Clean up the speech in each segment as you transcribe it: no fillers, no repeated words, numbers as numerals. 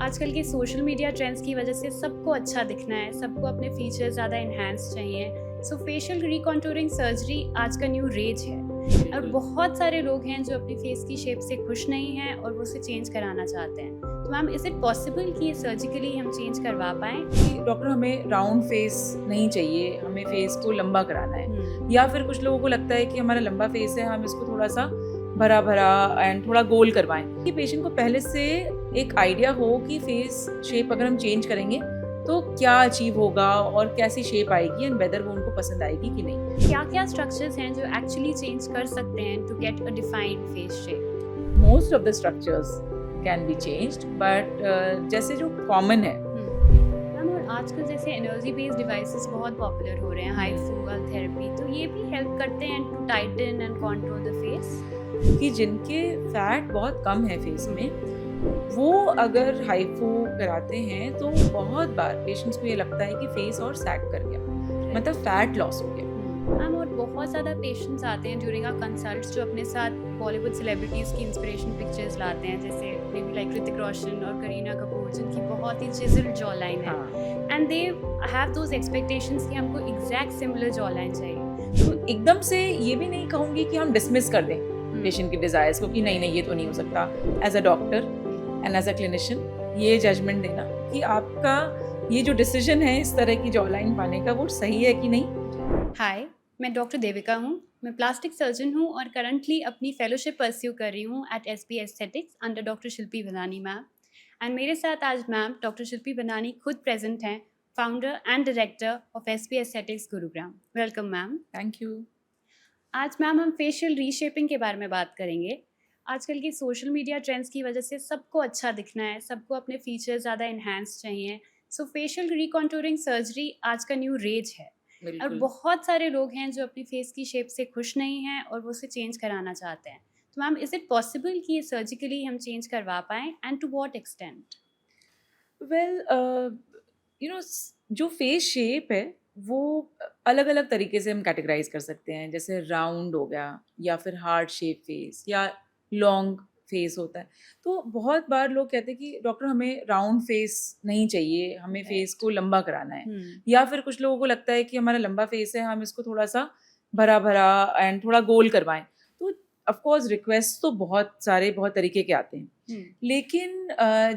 आजकल के social media trends की वजह से सबको अच्छा दिखना है, सबको अपने फीचर्स ज़्यादा इन्हांस चाहिए। सो फेशियल रिकॉन्टूरिंग सर्जरी आज का न्यू रेज है और बहुत सारे लोग हैं जो अपनी फेस की शेप से खुश नहीं हैं और वो उसे चेंज कराना चाहते हैं। तो मैम, इज़ इट पॉसिबल कि ये सर्जिकली हम चेंज करवा पाएँ? डॉक्टर हमें राउंड फेस नहीं चाहिए, हमें फेस को लंबा कराना है। या फिर कुछ लोगों को लगता है कि हमारा लंबा फेस है, हम इसको थोड़ा सा भरा भरा एंड थोड़ा गोल करवाएं कि पेशेंट को पहले से एक आइडिया हो कि फेस शेप अगर हम चेंज करेंगे तो क्या अचीव होगा और कैसी शेप आएगी एंड वेदर वो उनको पसंद आएगी कि नहीं। क्या-क्या स्ट्रक्चर्स हैं जो एक्चुअली चेंज कर सकते हैं to get a defined face shape? Most of the structures can be changed but जैसे जो कॉमन है मैम, और आजकल जैसे एनर्जी बेस्ड डिवाइसेस बहुत पॉपुलर हो रहे हैं, हाइफू थेरेपी, तो ये भी हेल्प करते हैं to tighten and control the face? कि जिनके फैट बहुत कम है फेस में वो अगर हाइफू कराते हैं तो बहुत बार पेशेंट्स को ये लगता है कि फेस और सैग कर गया, मतलब फैट लॉस हो गया। मैम, और बहुत ज़्यादा पेशेंट्स आते हैं ड्यूरिंग आवर कंसल्ट्स जो अपने साथ बॉलीवुड सेलिब्रिटीज़ की इंस्पिरेशन पिक्चर्स लाते हैं, जैसे may be like Hrithik Roshan और करीना कपूर, जिनकी बहुत ही चिज़ल्ड जॉ लाइन है and they have those expectations कि हमको एग्जैक्ट सिमिलर जॉ लाइन चाहिए। तो एकदम से ये भी नहीं कहूँगी कि हम डिसमिस कर दें पेशेंट के डिजायर्स को कि नहीं नहीं ये तो नहीं हो सकता। As a doctor and as a clinician ये जजमेंट देना कि आपका ये जो डिसीजन है इस तरह की जॉ लाइन पाने का वो सही है कि नहीं। हाय, मैं डॉक्टर देविका हूँ। मैं प्लास्टिक सर्जन हूँ और करंटली अपनी फेलोशिप परस्यू कर रही हूँ at SP aesthetics under doctor Shilpi Bhadani ma'am. And मेरे साथ आज मैम डॉक्टर शिल्पी भदानी खुद प्रेजेंट हैं, founder and director of SP aesthetics Gurugram. Welcome ma'am. Thank you. आज मैम हम फेशियल रीशेपिंग के बारे में बात करेंगे। आजकल की सोशल मीडिया ट्रेंड्स की वजह से सबको अच्छा दिखना है, सबको अपने फीचर्स ज़्यादा इन्हांस चाहिए। सो फेशियल रिकॉन्टूरिंग सर्जरी आज का न्यू रेज है और बहुत सारे लोग हैं जो अपनी फेस की शेप से खुश नहीं हैं और वो उसे चेंज कराना चाहते हैं। तो मैम, इज़ इट पॉसिबल कि ये सर्जिकली हम चेंज करवा पाएँ and to what extent? Well you know जो फेस शेप है वो अलग अलग तरीके से हम कैटेगराइज कर सकते हैं, जैसे राउंड हो गया या फिर हार्ट शेप फेस या लॉन्ग फेस होता है। तो बहुत बार लोग कहते हैं कि डॉक्टर हमें राउंड फेस नहीं चाहिए, हमें फेस को लंबा कराना है। या फिर कुछ लोगों को लगता है कि हमारा लंबा फेस है, हम इसको थोड़ा सा भरा भरा एंड थोड़ा गोल करवाएं। तो ऑफ कोर्स रिक्वेस्ट तो बहुत सारे बहुत तरीके के आते हैं, लेकिन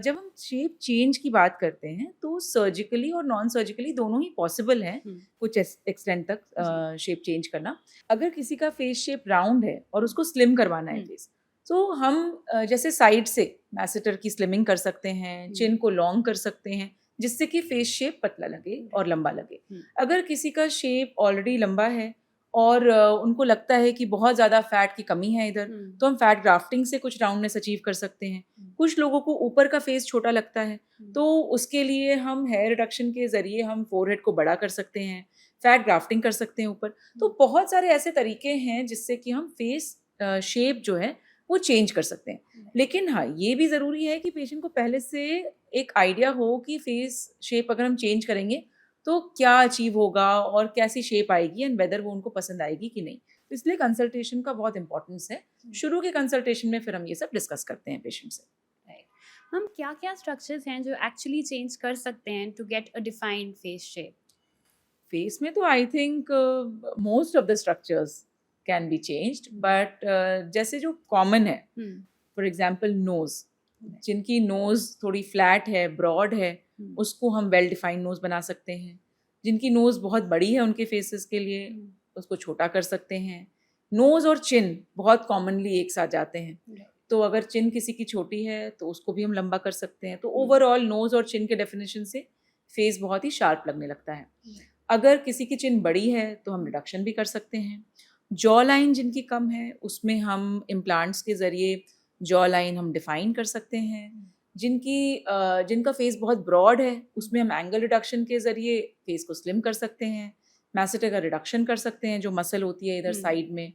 जब हम शेप चेंज की बात करते हैं तो सर्जिकली और नॉन सर्जिकली दोनों ही पॉसिबल हैं कुछ एक्सटेंट तक शेप चेंज करना। अगर किसी का फेस शेप राउंड है और उसको स्लिम करवाना है फेस, तो हम जैसे साइड से मैसेटर की स्लिमिंग कर सकते हैं, चिन को लॉन्ग कर सकते हैं जिससे कि फेस शेप पतला लगे और लंबा लगे। अगर किसी का शेप ऑलरेडी लंबा है और उनको लगता है कि बहुत ज़्यादा फैट की कमी है इधर, तो हम फैट ग्राफ्टिंग से कुछ राउंडनेस अचीव कर सकते हैं। कुछ लोगों को ऊपर का फेस छोटा लगता है तो उसके लिए हम हेयर रिडक्शन के ज़रिए हम फोरहेड को बड़ा कर सकते हैं, फैट ग्राफ्टिंग कर सकते हैं ऊपर। तो बहुत सारे ऐसे तरीके हैं जिससे कि हम फेस शेप जो है वो चेंज कर सकते हैं। लेकिन हाँ, ये भी ज़रूरी है कि पेशेंट को पहले से एक आइडिया हो कि फेस शेप अगर हम चेंज करेंगे तो क्या अचीव होगा और कैसी शेप आएगी एंड वेदर वो उनको पसंद आएगी कि नहीं। तो इसलिए कंसल्टेशन का बहुत इंपॉर्टेंस है। शुरू के कंसल्टेशन में फिर हम ये सब डिस्कस करते हैं पेशेंट से। हम क्या-क्या स्ट्रक्चर्स हैं जो एक्चुअली चेंज कर सकते हैं to get a defined face shape? Face में तो I think most of the structures can be changed but जैसे जो कॉमन है, फॉर एग्जांपल नोज, जिनकी नोज थोड़ी फ्लैट है, ब्रॉड है, उसको हम वेल डिफाइंड नोज बना सकते हैं। जिनकी नोज बहुत बड़ी है उनके फेसेस के लिए उसको छोटा कर सकते हैं। नोज और चिन बहुत कॉमनली एक साथ जाते हैं, तो अगर चिन किसी की छोटी है तो उसको भी हम लंबा कर सकते हैं। तो ओवरऑल नोज और चिन के डेफिनेशन से फेस बहुत ही शार्प लगने लगता है। अगर किसी की चिन बड़ी है तो हम रिडक्शन भी कर सकते हैं। जॉ लाइन जिनकी कम है उसमें हम इम्प्लांट्स के ज़रिए जॉ लाइन हम डिफाइन कर सकते हैं। जिनका फेस बहुत ब्रॉड है उसमें हम एंगल रिडक्शन के ज़रिए फेस को स्लिम कर सकते हैं। मैसेटर का रिडक्शन कर सकते हैं, जो मसल होती है इधर साइड में।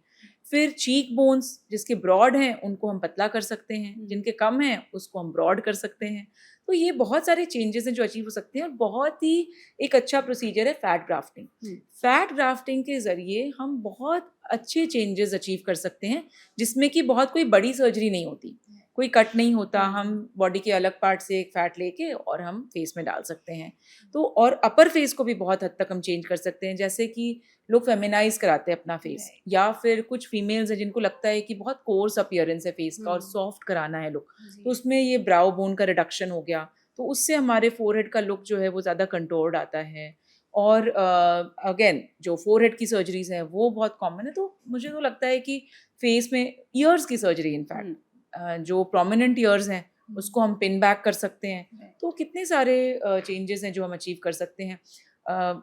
फिर चीक बोन्स जिसके ब्रॉड हैं उनको हम पतला कर सकते हैं, जिनके कम हैं उसको हम ब्रॉड कर सकते हैं। तो ये बहुत सारे चेंजेस हैं जो अचीव हो सकते हैं और बहुत ही एक अच्छा प्रोसीजर है फैट ग्राफ्टिंग। फैट ग्राफ्टिंग के ज़रिए हम बहुत अच्छे चेंजेस अचीव कर सकते हैं जिसमें कि बहुत कोई बड़ी सर्जरी नहीं होती। कोई कट नहीं होता, हम्म, हम बॉडी के अलग पार्ट से एक फैट लेके और हम फेस में डाल सकते हैं। तो और अपर फेस को भी बहुत हद तक हम चेंज कर सकते हैं, जैसे कि लोग फेमिनाइज कराते हैं अपना फेस, राइट, या फिर कुछ फीमेल्स हैं जिनको लगता है कि बहुत कोर्स अपीयरेंस है फेस का और हम्म, सॉफ्ट कराना है लुक, तो जी, उसमें ये ब्राउ बोन का रिडक्शन हो गया, तो उससे हमारे फोरहेड का लुक जो है वो ज़्यादा कंट्रोल्ड आता है। और अगेन जो फोरहेड की सर्जरीज हैं वो बहुत कॉमन है, तो मुझे तो लगता है कि फेस में ईयर्स की सर्जरी इनफैक्ट, हम्म, जो प्रोमिनेंट ईयर्स हैं उसको हम पिन बैक कर सकते हैं। राइट, तो कितने सारे चेंजेस हैं जो हम अचीव कर सकते हैं।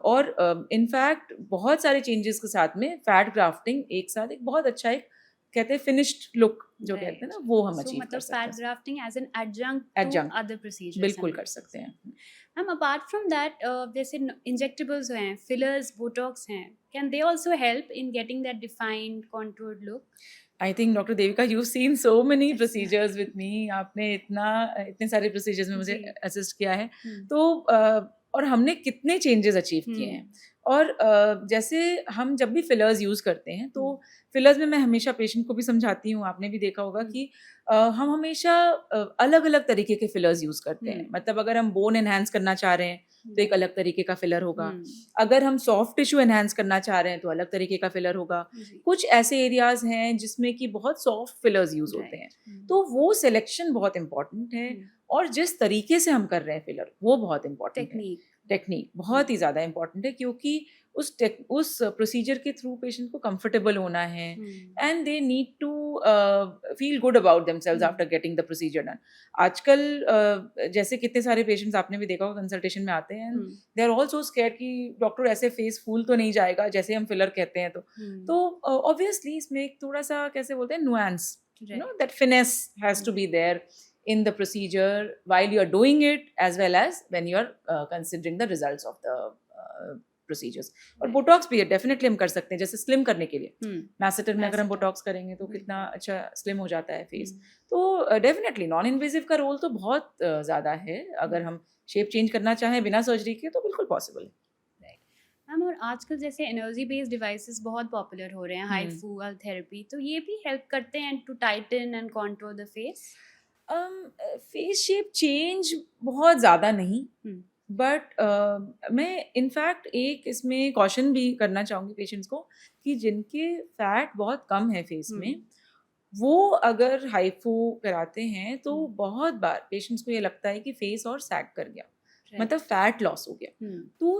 और इनफैक्ट बहुत सारे चेंजेस के साथ में फैट ग्राफ्टिंग एक साथ एक बहुत अच्छा एक कहते हैं फिनिश्ड लुक जो कहते हैं राइट। ना, वो हम सो अचीव कर मतलब सकते फैट हैं। Grafting as an adjunct to adjunct other procedures हम बिल्कुल कर यूज कर सकते हैं। सकते हैं। मैम अपार्ट फ्रॉम दैट जैसे इंजेक्टेबल्स हैं, फिलर्स, बोटॉक्स हैं, can they also help in getting that defined contoured look? I think doctor Devika you seen so many procedures with me, आपने इतने सारे प्रोसीजर्स में मुझे जी, असिस्ट किया है। हम्म, तो और हमने कितने चेंजेस अचीव किए हैं। हम्म, और जैसे हम जब भी फिलर्स यूज़ करते हैं तो हम्म, फिलर्स में मैं हमेशा पेशेंट को भी समझाती हूँ, आपने भी देखा होगा हम्म, कि हम हमेशा अलग अलग तरीके के फिलर्स यूज़ करते हैं। मतलब अगर हम बोन एनहांस करना चाह रहे हैं तो एक राइट, अलग तरीके का फिलर होगा, हम्म, अगर हम सॉफ्ट टिश्यू एनहांस करना चाह रहे हैं तो अलग तरीके का फिलर होगा। जी, कुछ ऐसे एरियाज हैं जिसमें कि बहुत सॉफ्ट फिलर्स यूज होते हैं, राइट, तो वो सिलेक्शन बहुत इंपॉर्टेंट है। और जिस तरीके से हम कर रहे हैं फिलर वो बहुत इंपॉर्टेंट है। टेक्निक, टेक्निक बहुत ही ज़्यादा इंपॉर्टेंट है, क्योंकि उस प्रोसीजर के थ्रू पेशेंट को कंफर्टेबल होना है and they need to feel good about themselves after getting the procedure done. आजकल जैसे कितने सारे पेशेंट्स आपने भी देखा होगा कंसल्टेशन में आते हैं, दे आर ऑल्सो स्कैर्ड कि डॉक्टर ऐसे फेस फूल तो नहीं जाएगा जैसे हम फिलर कहते हैं। तो ऑब्वियसली इसमें एक थोड़ा सा कैसे बोलते हैं nuance, right, that finesse has to be there in the procedure while you are doing it as well as when you are considering the results of the procedures. और राइट, बोटॉक्स भी है डेफिनेटली हम कर सकते हैं, जैसे slim करने के लिए हम्म, मैसेटर में अगर हम मैसेटर, बोटॉक्स करेंगे तो कितना बिल्कुल, अच्छा स्लिम हो जाता है फेस। हम्म, तो डेफिनेटली नॉन इन्वेजिव का रोल तो बहुत ज़्यादा है, अगर हम शेप चेंज करना चाहें बिना सर्जरी के तो बिल्कुल पॉसिबल है। राइट। मैम और आजकल जैसे एनर्जी बेस्ड डिवाइसेस बहुत पॉपुलर हो रहे हैं, हम्म हाइफू, थेरेपी, तो ये भी हेल्प करते हैं to tighten and contour the face? Face shape change बहुत ज़्यादा नहीं, हम्म, बट मैं इनफैक्ट एक इसमें कॉशन भी करना चाहूँगी पेशेंट्स को कि जिनके फैट बहुत कम है फेस में, हम्म, वो अगर हाइफू कराते हैं तो हम्म, बहुत बार पेशेंट्स को ये लगता है कि फेस और सैग कर गया, मतलब राइट, फैट लॉस हो गया। हम्म, तो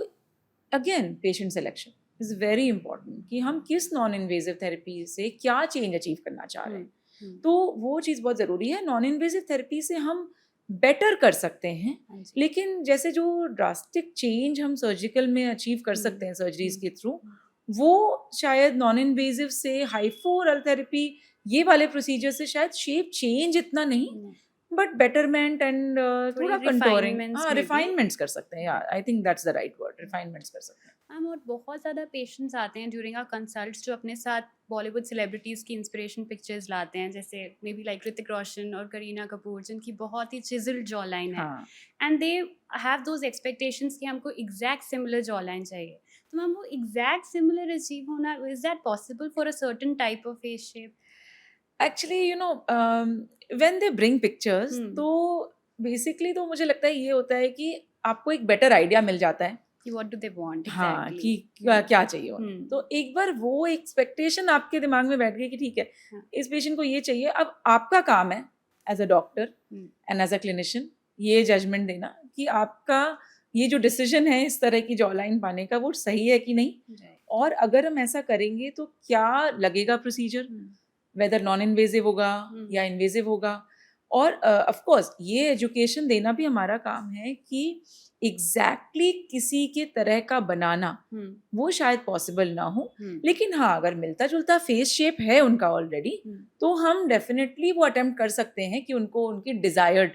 again patient selection is very important कि हम किस नॉन इन्वेजिव थेरेपी से क्या चेंज अचीव करना चाह रहे हम्म, हैं। तो वो चीज़ बहुत ज़रूरी है। नॉन इन्वेजिव थेरेपी से हम बेटर कर सकते हैं, हाँ जी, लेकिन जैसे जो ड्रास्टिक चेंज हम सर्जिकल में अचीव कर सकते हैं सर्जरीज के थ्रू, वो शायद नॉन इन्वेजिव से हाइफो और थेरेपी ये वाले प्रोसीजर से शायद शेप चेंज इतना नहीं, हम्म, बट बेटरमेंट एंड थोड़ी थोड़ा कंटोरिंग, रिफाइनमेंट्स हाँ में भी। रिफाइनमेंट्स कर सकते हैं यार, आई think that's the right word, refinements कर सकते हैं। मैम और बहुत ज़्यादा पेशेंट्स आते हैं ड्यूरिंग आवर कंसल्ट्स जो अपने साथ बॉलीवुड सेलिब्रिटीज़ की इंस्पिरेशन पिक्चर्स लाते हैं, जैसे may be like Hrithik Roshan और करीना कपूर, जिनकी बहुत ही चिजल्ड जॉ लाइन है, हाँ and they have those expectations कि हमको एग्जैक्ट सिमिलर जॉ लाइन चाहिए। तो मैम वो एग्जैक्ट सिमिलर अचीव होना, is that possible for a certain type of face shape? Actually when they bring pictures, hmm, तो basically तो मुझे लगता है ये होता है कि आपको एक बेटर आइडिया मिल जाता है, कि व्हाट डू दे वांट हाँ, एग्जैक्टली। कि क्या क्या चाहिए उन्हें। हम्म, तो एक बार वो एक्सपेक्टेशन आपके दिमाग में बैठ गई कि ठीक है, हाँ, इस पेशेंट को ये चाहिए, अब आपका काम है as a doctor hmm, and as a clinician ये जजमेंट देना कि आपका ये जो डिसीजन है इस तरह की जॉ लाइन पाने का वो सही है कि नहीं, राइट, और अगर हम ऐसा करेंगे तो क्या लगेगा प्रोसीजर, वेदर नॉन इन्वेजिव होगा या इन्वेजिव होगा। और ऑफ कोर्स ये एजुकेशन देना भी हमारा काम है कि एग्जैक्टली किसी के तरह का बनाना वो शायद पॉसिबल ना हो, लेकिन हाँ अगर मिलता जुलता फेस शेप है उनका ऑलरेडी, तो हम डेफिनेटली वो अटेम्प्ट कर सकते हैं कि उनको उनकी डिजायर्ड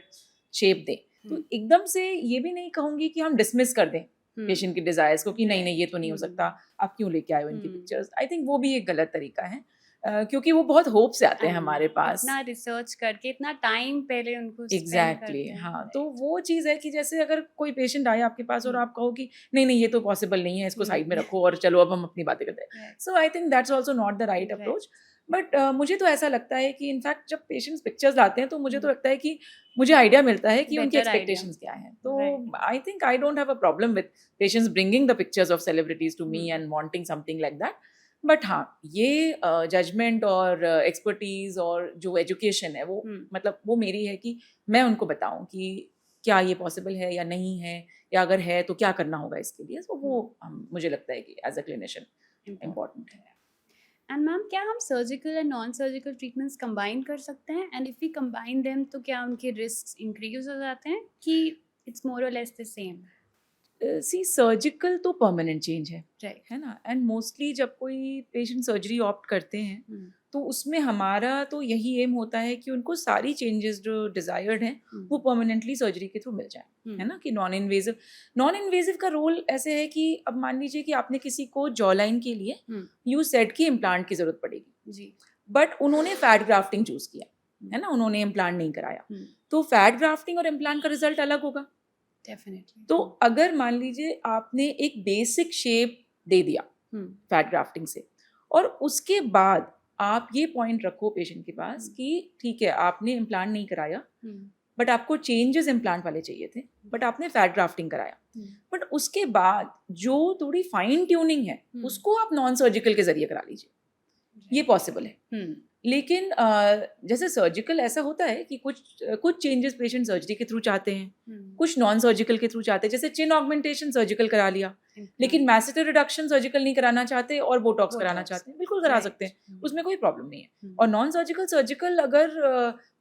शेप दें। तो एकदम से ये भी नहीं कहूंगी कि हम डिसमिस कर दें पेशेंट की डिजायर्स को कि नहीं नहीं ये तो नहीं हो सकता, आप क्यों लेके आए हो इनकी पिक्चर्स। आई थिंक वो भी एक गलत तरीका है, क्योंकि वो बहुत होप से आते हैं हमारे पास। इतना रिसर्च करके इतना टाइम पहले उनको स्पेंड एग्जैक्टली करते हैं, हाँ, तो वो चीज़ है कि जैसे अगर कोई पेशेंट आए आपके पास और आप कहो कि नहीं नहीं ये तो पॉसिबल नहीं है, इसको साइड में रखो और चलो अब हम अपनी बातें करते हैं, so I think that's also not the right approach. But मुझे तो ऐसा लगता है कि इनफैक्ट जब पेशेंट्स पिक्चर्स लाते हैं तो मुझे तो लगता है कि मुझे आइडिया मिलता है कि उनकी बेटर आइडिया, एक्सपेक्टेशंस क्या हैं. तो right. I think I don't have a problem with patients bringing the pictures of celebrities to me hmm. And wanting something like that. But हाँ, ये जजमेंट और एक्सपर्टीज और जो एजुकेशन है वो हम्म. मतलब वो मेरी है कि मैं उनको बताऊं कि क्या ये पॉसिबल है या नहीं है, या अगर है तो क्या करना होगा इसके लिए. तो वो मुझे लगता है कि एज अ क्लिनिशियन इम्पोर्टेंट है. एंड मैम, क्या हम surgical and non surgical treatments combine कर सकते हैं? And if we combine them तो क्या उनके रिस्क इंक्रीज हो जाते हैं कि it's more or less the same? See surgical तो परमानेंट चेंज राइट. है ना. एंड मोस्टली जब कोई पेशेंट सर्जरी ऑप्ट करते हैं तो उसमें हमारा तो यही एम होता है कि उनको सारी चेंजेस जो डिजायर्ड हैं वो परमानेंटली सर्जरी के थ्रू मिल जाए, है ना. कि नॉन इन्वेजिव का रोल ऐसे है कि अब मान लीजिए कि आपने किसी को जॉ लाइन के लिए यू सेड की इम्प्लांट की जरूरत पड़ेगी जी. बट उन्होंने फैट ग्राफ्टिंग चूज किया, है ना, उन्होंने इम्प्लांट नहीं कराया. तो फैट ग्राफ्टिंग और इम्प्लांट का रिजल्ट अलग होगा. डेफिनेटली. तो अगर मान लीजिए आपने एक बेसिक शेप दे दिया फैट ग्राफ्टिंग से, और उसके बाद आप ये पॉइंट रखो पेशेंट के पास कि ठीक है आपने इम्प्लांट नहीं कराया बट आपको चेंजेस इम्प्लांट वाले चाहिए थे, बट आपने फैट ग्राफ्टिंग कराया, बट उसके बाद जो थोड़ी फाइन ट्यूनिंग है उसको आप नॉन सर्जिकल के जरिए करा लीजिए. ये पॉसिबल है. लेकिन जैसे सर्जिकल ऐसा होता है कि कुछ चेंजेस पेशेंट सर्जरी के थ्रू चाहते हैं, कुछ नॉन सर्जिकल के थ्रू चाहते हैं. जैसे चिन ऑगमेंटेशन सर्जिकल करा लिया, लेकिन मैसेटर रिडक्शन सर्जिकल नहीं कराना चाहते और बोटॉक्स कराना चाहते हैं, बिल्कुल करा सकते हैं, उसमें कोई प्रॉब्लम नहीं है. और नॉन सर्जिकल अगर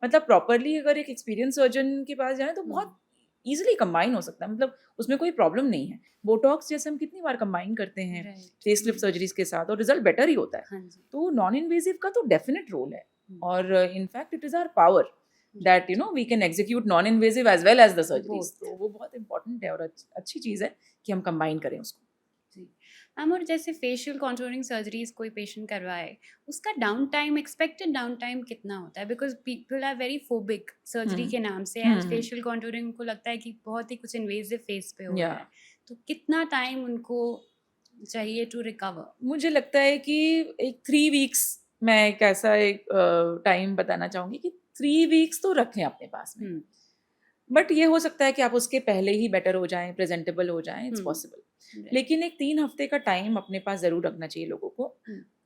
मतलब प्रॉपरली अगर एक एक्सपीरियंस सर्जन के पास जाए तो बहुत ईजिली कंबाइन हो सकता है, मतलब उसमें कोई प्रॉब्लम नहीं है. बोटॉक्स जैसे हम कितनी बार कंबाइन करते हैं फेसलिफ्ट सर्जरीज के साथ और रिजल्ट बेटर ही होता है. तो नॉन इन्वेजिव का तो डेफिनेट रोल है, और in fact it is our power that you know we can execute non invasive as well as the surgeries. तो वो बहुत इंपॉर्टेंट है और अच्छी चीज़ है कि हम कंबाइन करें उसको. मैम, और जैसे फेशियल कॉन्टूरिंग सर्जरीज कोई पेशेंट करवाए, उसका down time, expected down time कितना होता है? Because people are very phobic surgery के नाम से, एंड फेशियल कॉन्टूरिंग को लगता है कि बहुत ही कुछ इन्वेजिव फेस पे हो रहा है. तो कितना टाइम उनको चाहिए टू रिकवर? मुझे लगता है कि एक 3 वीक्स, मैं एक ऐसा एक टाइम बताना चाहूँगी कि 3 वीक्स तो रखें अपने पास में. बट ये हो सकता है कि आप उसके पहले ही बेटर हो जाएं, प्रेजेंटेबल हो जाएं, इट्स पॉसिबल. लेकिन एक 3 हफ्ते का टाइम अपने पास ज़रूर रखना चाहिए लोगों को.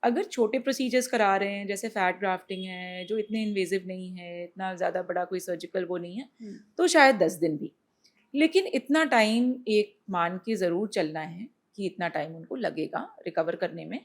अगर छोटे प्रोसीजर्स करा रहे हैं जैसे फैट ग्राफ्टिंग है जो इतने इन्वेजिव नहीं है, इतना ज़्यादा बड़ा कोई सर्जिकल वो नहीं है, तो शायद 10 दिन भी. लेकिन इतना टाइम एक मान के ज़रूर चलना है कि इतना टाइम उनको लगेगा रिकवर करने में.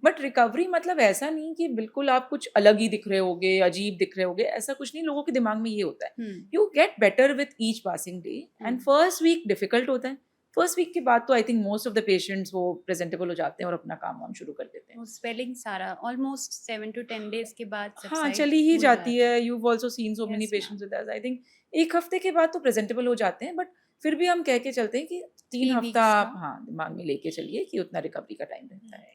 बट रिकवरी मतलब ऐसा नहीं कि बिल्कुल आप कुछ अलग ही दिख रहे होगे, अजीब दिख रहे होगे, ऐसा कुछ नहीं. लोगों के दिमाग में ये होता है you get better with each passing day, and first week difficult होता है. फर्स्ट वीक के बाद तो I think most of the patients वो प्रेजेंटेबल हो जाते हैं और अपना काम वाम शुरू कर देते हैं. स्वेलिंग सारा ऑलमोस्ट 7 to 10 डेज के बाद हाँ चली ही जाती है. You also seen so many patients with us. I think 1 हफ्ते के बाद तो प्रेजेंटेबल हो जाते हैं, बट फिर भी हम कह के चलते हैं कि 3 हफ्ता आप दिमाग में लेके चलिए कि उतना रिकवरी का टाइम रहता है.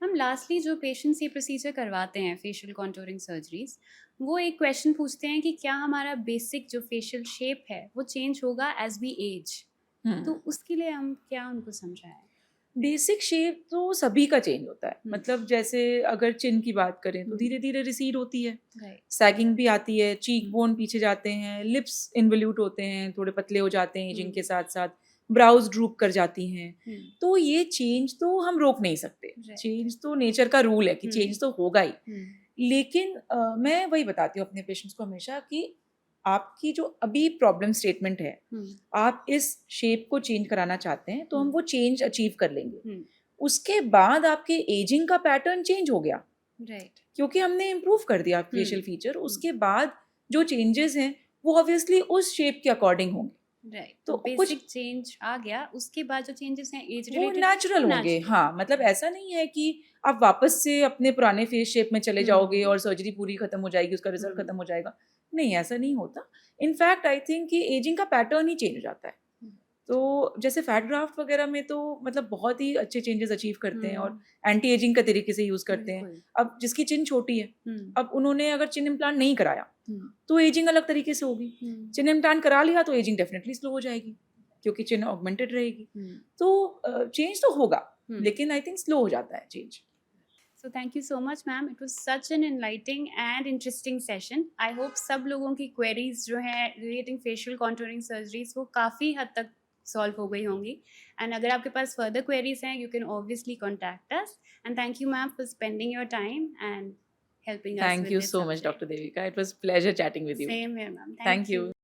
हम लास्टली जो पेशेंट्स ये प्रोसीजर करवाते हैं फेशियल कॉन्टूरिंग सर्जरीज, वो एक क्वेश्चन पूछते हैं कि क्या हमारा बेसिक जो फेशियल शेप है वो चेंज होगा एज वी एज? तो उसके लिए हम क्या उनको समझाएं? बेसिक शेप तो सभी का चेंज होता है. मतलब जैसे अगर चिन की बात करें तो धीरे धीरे रिसीड होती है, सैगिंग भी आती है, चीक बोन पीछे जाते हैं, लिप्स इन्वल्यूट होते हैं, थोड़े पतले हो जाते हैं एजिंग के साथ साथ, ब्राउज ड्रूप कर जाती हैं. तो ये चेंज तो हम रोक नहीं सकते. चेंज तो नेचर का रूल है कि चेंज तो होगा ही. लेकिन मैं वही बताती हूँ अपने पेशेंट्स को हमेशा कि आपकी जो अभी प्रॉब्लम स्टेटमेंट है, आप इस शेप को चेंज कराना चाहते हैं तो हम वो चेंज अचीव कर लेंगे. उसके बाद आपके एजिंग का पैटर्न चेंज हो गया, क्योंकि हमने इम्प्रूव कर दिया फेशियल फीचर. उसके बाद जो चेंजेस हैं वो ऑब्वियसली उस शेप के अकॉर्डिंग होंगे. तो बेसिक चेंज आ गया, उसके बाद जो चेंजेस हैं एज वो रिलेटेड नेचुरल होंगे. हाँ मतलब ऐसा नहीं है कि आप वापस से अपने पुराने फेस शेप में चले जाओगे और सर्जरी पूरी खत्म हो जाएगी, उसका रिजल्ट खत्म हो जाएगा. नहीं, ऐसा नहीं होता. इनफैक्ट आई थिंक कि एजिंग का पैटर्न ही चेंज हो जाता है. तो जैसे फैट ग्राफ्ट वगैरह में तो मतलब बहुत ही अच्छे चेंजेस अचीव करते हैं और एंटी एजिंग का तरीके से यूज करते हैं. अब जिसकी चिन छोटी है, अब उन्होंने अगर चिन इम्प्लांट नहीं कराया तो एजिंग अलग तरीके से होगी. चिन इम्प्लांट करा लिया तो एजिंग डेफिनेटली स्लो हो जाएगी क्योंकि चिन ऑगमेंटेड रहेगी. तो चेंज तो होगा, लेकिन आई थिंक स्लो हो जाता है change. So thank you so much, ma'am. It was such an enlightening and interesting session. I hope सब लोगों की queries जो हैं relating facial contouring surgeries वो काफ़ी हद तक solve हो गई होंगी. And अगर आपके पास further queries हैं, you can obviously contact us. And thank you, ma'am, for spending your time and helping us Thank with you this so much, subject. Dr. Devika. It was pleasure chatting with you. Same here, ma'am. Thank Thank you. you.